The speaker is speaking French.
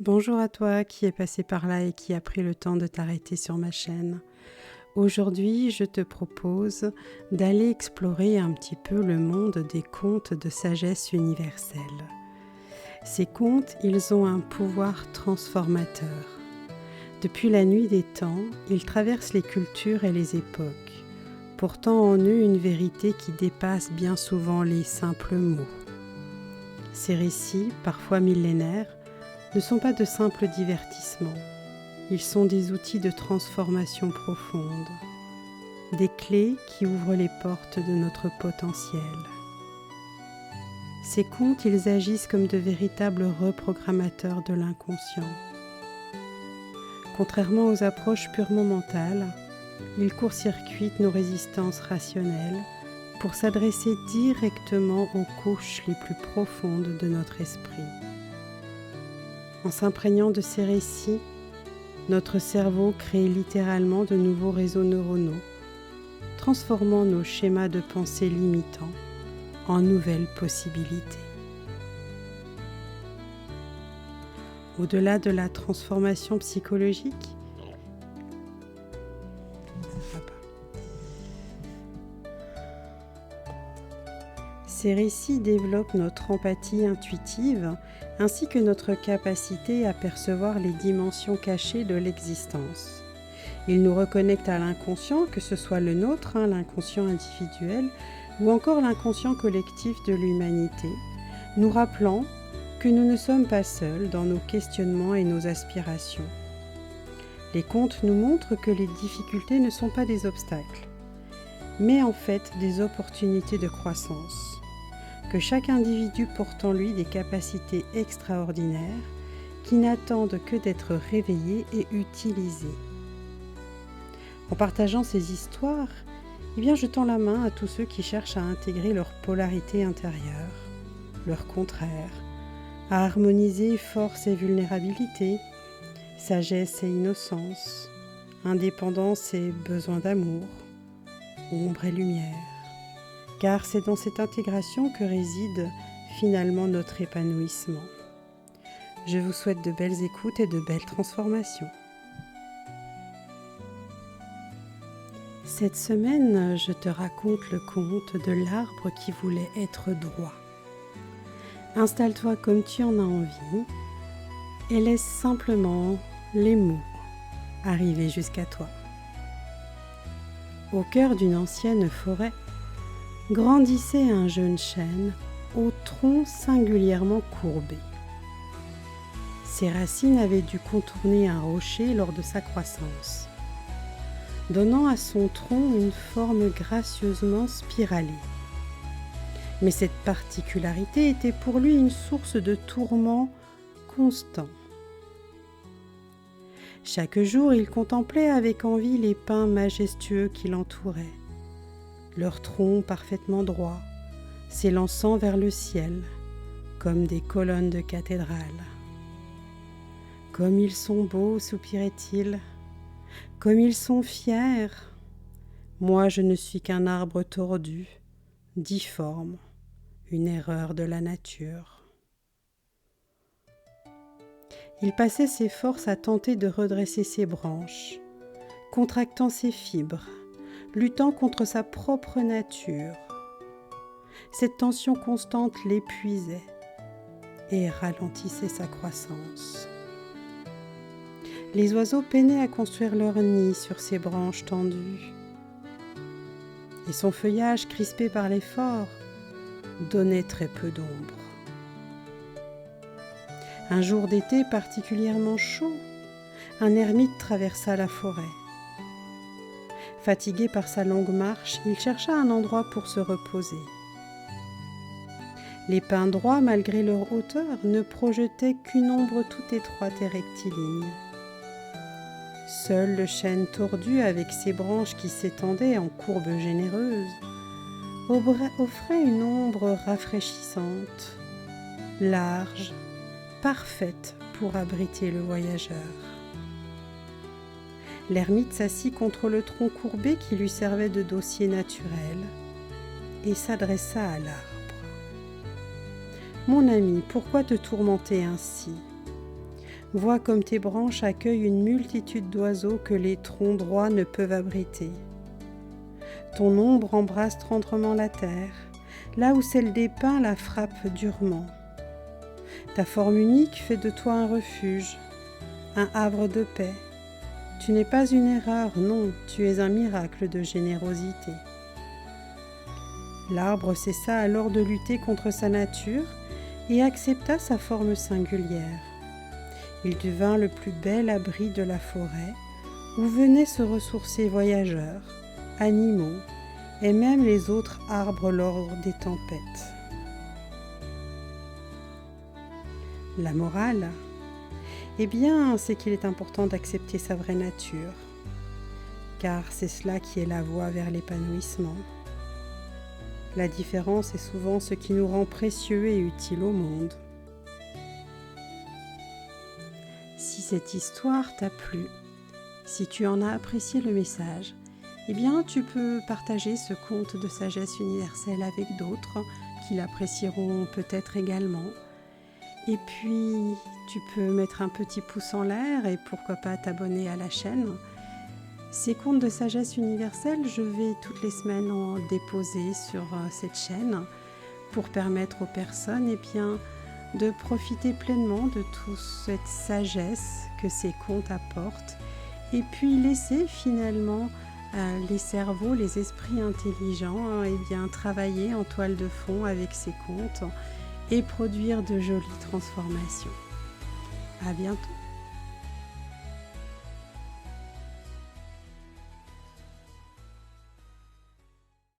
Bonjour à toi qui est passé par là et qui a pris le temps de t'arrêter sur ma chaîne. Aujourd'hui, je te propose d'aller explorer un petit peu le monde des contes de sagesse universelle. Ces contes, ils ont un pouvoir transformateur. Depuis la nuit des temps, ils traversent les cultures et les époques, portant en eux une vérité qui dépasse bien souvent les simples mots. Ces récits, parfois millénaires, ne sont pas de simples divertissements. Ils sont des outils de transformation profonde, des clés qui ouvrent les portes de notre potentiel. Ces contes, ils agissent comme de véritables reprogrammateurs de l'inconscient. Contrairement aux approches purement mentales, ils court-circuitent nos résistances rationnelles pour s'adresser directement aux couches les plus profondes de notre esprit. En s'imprégnant de ces récits, notre cerveau crée littéralement de nouveaux réseaux neuronaux, transformant nos schémas de pensée limitants en nouvelles possibilités. Au-delà de la transformation psychologique, ces récits développent notre empathie intuitive ainsi que notre capacité à percevoir les dimensions cachées de l'existence. Ils nous reconnectent à l'inconscient, que ce soit le nôtre, l'inconscient individuel, ou encore l'inconscient collectif de l'humanité, nous rappelant que nous ne sommes pas seuls dans nos questionnements et nos aspirations. Les contes nous montrent que les difficultés ne sont pas des obstacles, mais en fait des opportunités de croissance. Que chaque individu porte en lui des capacités extraordinaires qui n'attendent que d'être réveillées et utilisées. En partageant ces histoires, je tends la main à tous ceux qui cherchent à intégrer leur polarité intérieure, leur contraire, à harmoniser force et vulnérabilité, sagesse et innocence, indépendance et besoin d'amour, ombre et lumière. Car c'est dans cette intégration que réside finalement notre épanouissement. Je vous souhaite de belles écoutes et de belles transformations. Cette semaine, je te raconte le conte de l'arbre qui voulait être droit. Installe-toi comme tu en as envie et laisse simplement les mots arriver jusqu'à toi. Au cœur d'une ancienne forêt, grandissait un jeune chêne au tronc singulièrement courbé. Ses racines avaient dû contourner un rocher lors de sa croissance, donnant à son tronc une forme gracieusement spiralée. Mais cette particularité était pour lui une source de tourments constants. Chaque jour, il contemplait avec envie les pins majestueux qui l'entouraient, leurs troncs parfaitement droits, s'élançant vers le ciel, comme des colonnes de cathédrale. « Comme ils sont beaux, soupirait-il, comme ils sont fiers. Moi, je ne suis qu'un arbre tordu, difforme, une erreur de la nature. » Il passait ses forces à tenter de redresser ses branches, contractant ses fibres, luttant contre sa propre nature. Cette tension constante l'épuisait et ralentissait sa croissance. Les oiseaux peinaient à construire leur nid sur ses branches tendues, et son feuillage crispé par l'effort donnait très peu d'ombre. Un jour d'été particulièrement chaud, un ermite traversa la forêt. Fatigué par sa longue marche, il chercha un endroit pour se reposer. Les pins droits, malgré leur hauteur, ne projetaient qu'une ombre toute étroite et rectiligne. Seul le chêne tordu, avec ses branches qui s'étendaient en courbes généreuses, offrait une ombre rafraîchissante, large, parfaite pour abriter le voyageur. L'ermite s'assit contre le tronc courbé qui lui servait de dossier naturel et s'adressa à l'arbre. « Mon ami, pourquoi te tourmenter ainsi ? Vois comme tes branches accueillent une multitude d'oiseaux que les troncs droits ne peuvent abriter. Ton ombre embrasse tendrement la terre, là où celle des pins la frappe durement. Ta forme unique fait de toi un refuge, un havre de paix. Tu n'es pas une erreur, non, tu es un miracle de générosité. L'arbre cessa alors de lutter contre sa nature et accepta sa forme singulière. Il devint le plus bel abri de la forêt, où venaient se ressourcer voyageurs, animaux et même les autres arbres lors des tempêtes. La morale, eh bien, c'est qu'il est important d'accepter sa vraie nature, car c'est cela qui est la voie vers l'épanouissement. La différence est souvent ce qui nous rend précieux et utile au monde. Si cette histoire t'a plu, si tu en as apprécié le message, eh bien, tu peux partager ce conte de sagesse universelle avec d'autres qui l'apprécieront peut-être également. Et puis, tu peux mettre un petit pouce en l'air et pourquoi pas t'abonner à la chaîne. Ces contes de sagesse universelle, je vais toutes les semaines en déposer sur cette chaîne pour permettre aux personnes de profiter pleinement de toute cette sagesse que ces contes apportent et puis laisser finalement les cerveaux, les esprits intelligents travailler en toile de fond avec ces contes et produire de jolies transformations. À bientôt.